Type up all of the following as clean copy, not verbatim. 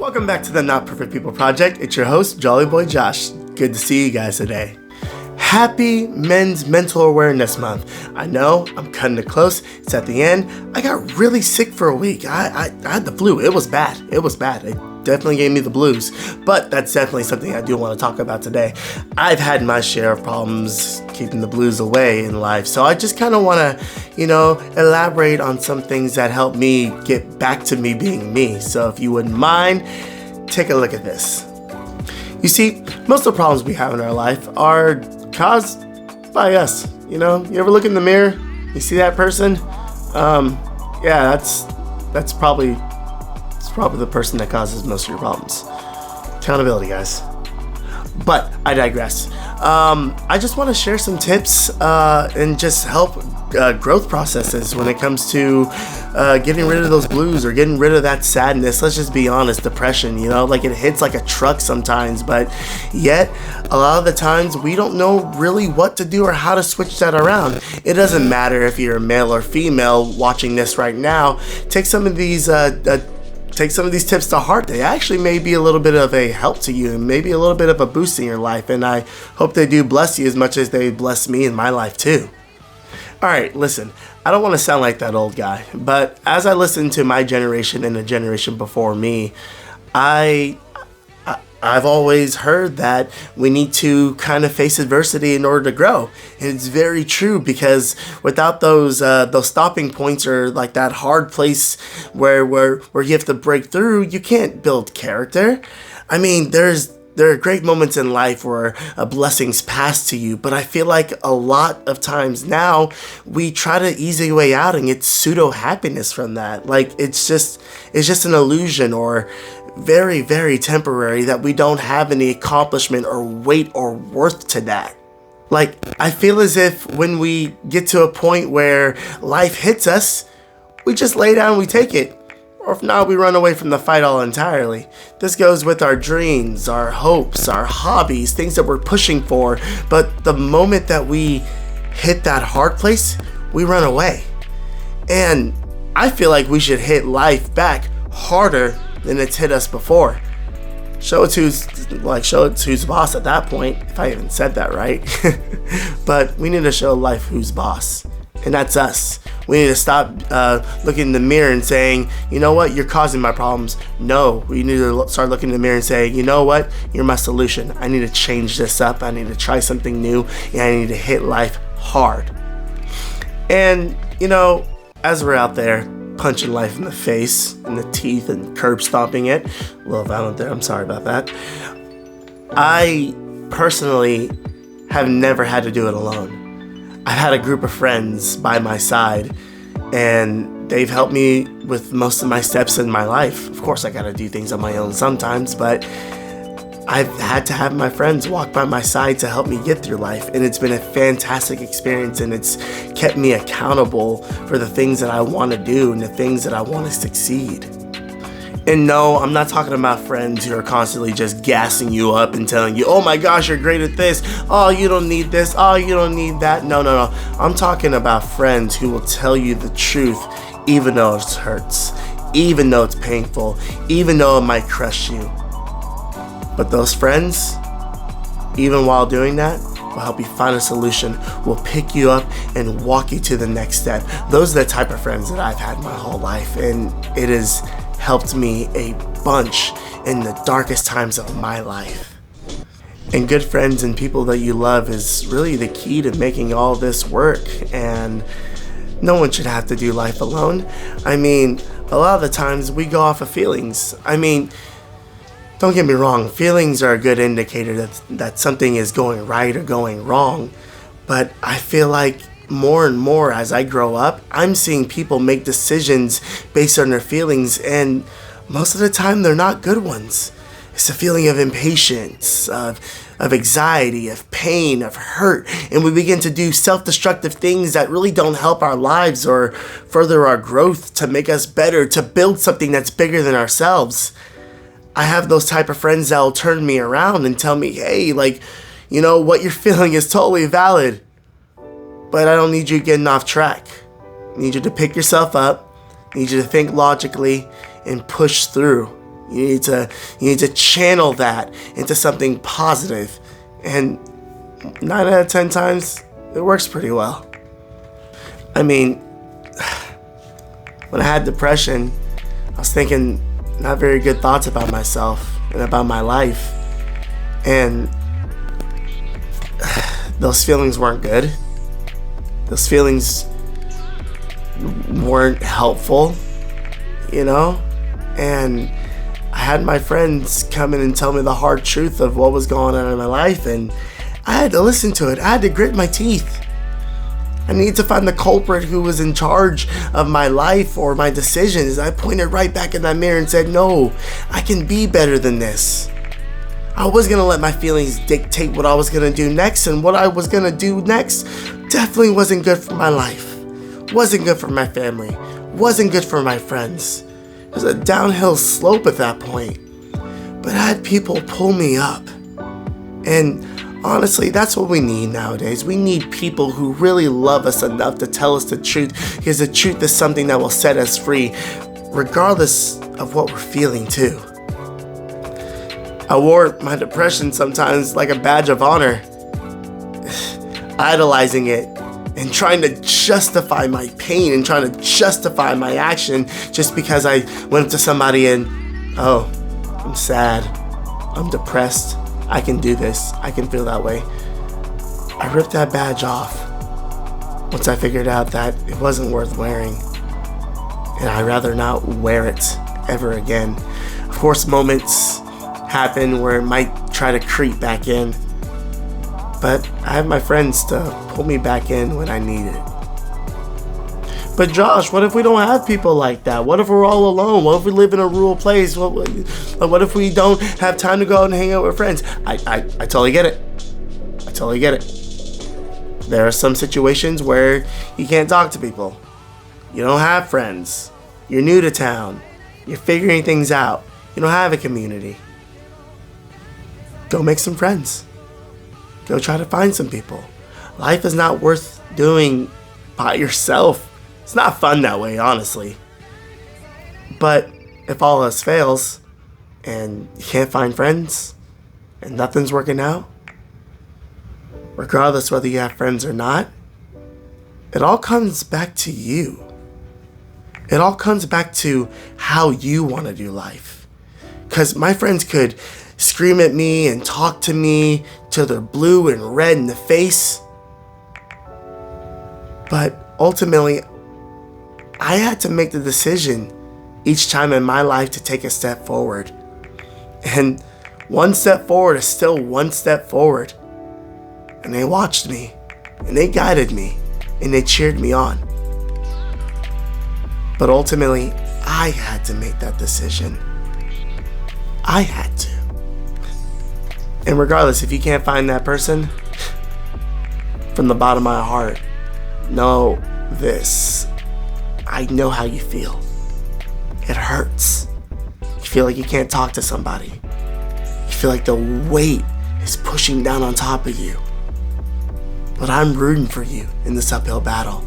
Welcome back to the Not Perfect People Project. It's your host, Jolly Boy Josh. Good to see you guys today. Happy Men's Mental Awareness Month. I know, I'm cutting it close. It's at the end. I got really sick for a week. I had the flu. It was bad. It definitely gave me the blues. But that's definitely something I do want to talk about today. I've had my share of problems keeping the blues away in life. So I just kind of want to, elaborate on some things that help me get back to me being me. So if you wouldn't mind, take a look at this. You see, most of the problems we have in our life are caused by us. You ever look in the mirror, you see that person? That's probably the person that causes most of your problems. Accountability, guys. But I digress. I just want to share some tips and just help growth processes when it comes to getting rid of those blues or getting rid of that sadness. Let's just be honest, depression, it hits like a truck sometimes, but yet a lot of the times we don't know really what to do or how to switch that around. It doesn't matter if you're male or female watching this right now. Take some of these tips to heart. They actually may be a little bit of a help to you and maybe a little bit of a boost in your life, and I hope they do bless you as much as they bless me in my life too. Alright, listen, I don't want to sound like that old guy, but as I listen to my generation and the generation before me, I've always heard that we need to kind of face adversity in order to grow. And it's very true, because without those stopping points or like that hard place where you have to break through, you can't build character. I mean, there are great moments in life where blessings pass to you, but I feel like a lot of times now we try to ease a way out and get pseudo happiness from that. Like it's just an illusion or very, very temporary that we don't have any accomplishment or weight or worth to that. Like I feel as if when we get to a point where life hits us, we just lay down and we take it. Or if not, we run away from the fight all entirely. This goes with our dreams, our hopes, our hobbies, things that we're pushing for. But the moment that we hit that hard place, we run away. And I feel like we should hit life back harder than it's hit us before. Show it who's boss at that point, if I even said that right. But we need to show life who's boss. And that's us. We need to stop looking in the mirror and saying, you know what, you're causing my problems. No, we need to start looking in the mirror and say, you know what, you're my solution. I need to change this up. I need to try something new. And I need to hit life hard. And, as we're out there punching life in the face, in the teeth, and curb stomping it, a little violent there, I'm sorry about that. I personally have never had to do it alone. I've had a group of friends by my side, and they've helped me with most of my steps in my life. Of course, I gotta do things on my own sometimes, but I've had to have my friends walk by my side to help me get through life, and it's been a fantastic experience, and it's kept me accountable for the things that I want to do and the things that I want to succeed. And no, I'm not talking about friends who are constantly just gassing you up and telling you, oh my gosh, you're great at this. Oh, you don't need this. Oh, you don't need that. No. I'm talking about friends who will tell you the truth, even though it hurts, even though it's painful, even though it might crush you. But those friends, even while doing that, will help you find a solution, will pick you up and walk you to the next step. Those are the type of friends that I've had my whole life, and it has helped me a bunch in the darkest times of my life. And good friends and people that you love is really the key to making all this work, and no one should have to do life alone. I mean, a lot of the times we go off of feelings. I mean, don't get me wrong, feelings are a good indicator that something is going right or going wrong, but I feel like more and more as I grow up, I'm seeing people make decisions based on their feelings, and most of the time they're not good ones. It's a feeling of impatience, of anxiety, of pain, of hurt, and we begin to do self-destructive things that really don't help our lives or further our growth to make us better, to build something that's bigger than ourselves. I have those type of friends that will turn me around and tell me, hey, what you're feeling is totally valid, but I don't need you getting off track. I need you to pick yourself up, I need you to think logically and push through. You need to channel that into something positive. And 9 out of 10 times, it works pretty well. I mean, when I had depression, I was thinking not very good thoughts about myself and about my life. And those feelings weren't good. Those feelings weren't helpful, you know? And I had my friends come in and tell me the hard truth of what was going on in my life, and I had to listen to it. I had to grit my teeth. I needed to find the culprit who was in charge of my life or my decisions. I pointed right back in that mirror and said, no, I can be better than this. I was going to let my feelings dictate what I was going to do next, and what I was going to do next definitely wasn't good for my life, wasn't good for my family, wasn't good for my friends. It was a downhill slope at that point, but I had people pull me up. And honestly, that's what we need nowadays. We need people who really love us enough to tell us the truth, because the truth is something that will set us free, regardless of what we're feeling too. I wore my depression sometimes like a badge of honor, idolizing it and trying to justify my pain and trying to justify my action just because I went up to somebody and, oh, I'm sad, I'm depressed, I can do this, I can feel that way. I ripped that badge off once I figured out that it wasn't worth wearing, and I'd rather not wear it ever again. Of course, moments happen where it might try to creep back in, but I have my friends to pull me back in when I need it. But Josh, what if we don't have people like that? What if we're all alone? What if we live in a rural place? What if we don't have time to go out and hang out with friends? I totally get it. I totally get it. There are some situations where you can't talk to people. You don't have friends. You're new to town. You're figuring things out. You don't have a community. Go make some friends. Go try to find some people. Life is not worth doing by yourself. It's not fun that way, honestly. But if all else fails and you can't find friends and nothing's working out, regardless whether you have friends or not, it all comes back to you. It all comes back to how you want to do life. Because my friends could scream at me and talk to me till they're blue and red in the face. But ultimately, I had to make the decision each time in my life to take a step forward. And one step forward is still one step forward. And they watched me, and they guided me, and they cheered me on. But ultimately, I had to make that decision. I had to. And regardless, if you can't find that person, from the bottom of my heart, know this. I know how you feel. It hurts. You feel like you can't talk to somebody. You feel like the weight is pushing down on top of you. But I'm rooting for you in this uphill battle.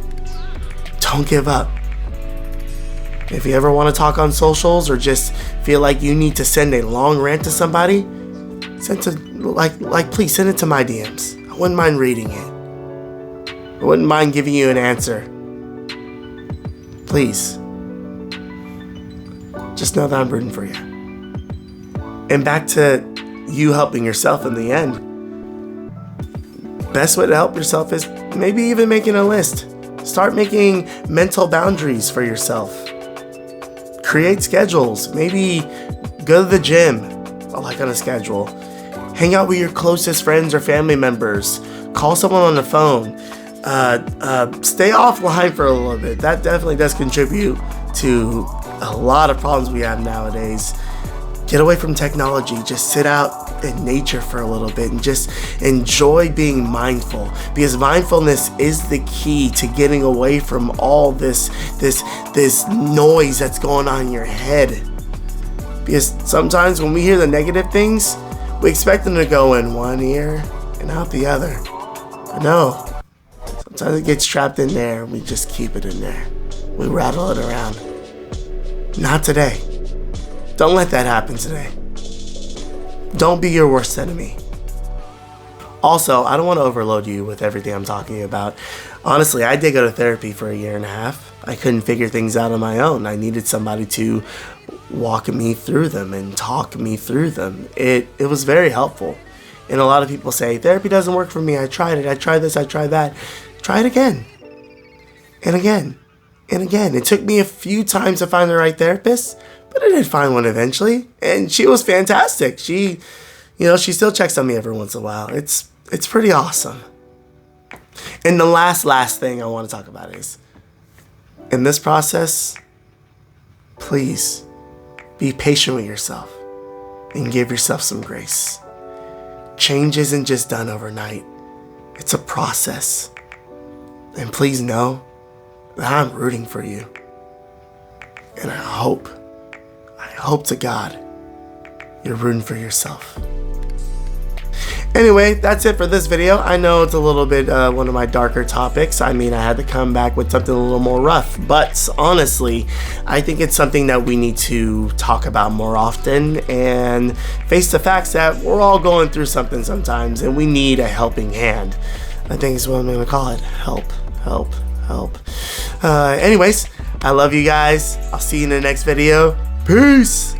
Don't give up. If you ever want to talk on socials or just feel like you need to send a long rant to somebody, please send it to my DMs. I wouldn't mind reading it. I wouldn't mind giving you an answer. Please. Just know that I'm rooting for you. And back to you helping yourself in the end. Best way to help yourself is maybe even making a list. Start making mental boundaries for yourself. Create schedules. Maybe go to the gym, like on a schedule. Hang out with your closest friends or family members. Call someone on the phone. Stay offline for a little bit. That definitely does contribute to a lot of problems we have nowadays. Get away from technology. Just sit out in nature for a little bit and just enjoy being mindful, because mindfulness is the key to getting away from all this noise that's going on in your head. Because sometimes when we hear the negative things, we expect them to go in one ear and out the other. But no, sometimes it gets trapped in there and we just keep it in there. We rattle it around. Not today. Don't let that happen today. Don't be your worst enemy. Also, I don't want to overload you with everything I'm talking about. Honestly, I did go to therapy for a year and a half. I couldn't figure things out on my own. I needed somebody to walk me through them and talk me through them. It was very helpful. And a lot of people say, therapy doesn't work for me. I tried it. I tried this. I tried that. Try it again. And again. And again. It took me a few times to find the right therapist, but I did find one eventually. And she was fantastic. She still checks on me every once in a while. It's pretty awesome. And the last thing I want to talk about is, in this process, please be patient with yourself and give yourself some grace. Change isn't just done overnight. It's a process. And please know that I'm rooting for you. And I hope to God you're rooting for yourself. Anyway, that's it for this video. I know it's a little bit one of my darker topics. I mean, I had to come back with something a little more rough, but honestly, I think it's something that we need to talk about more often and face the facts that we're all going through something sometimes and we need a helping hand. I think is what I'm gonna call it. Help. Anyways, I love you guys. I'll see you in the next video. Peace.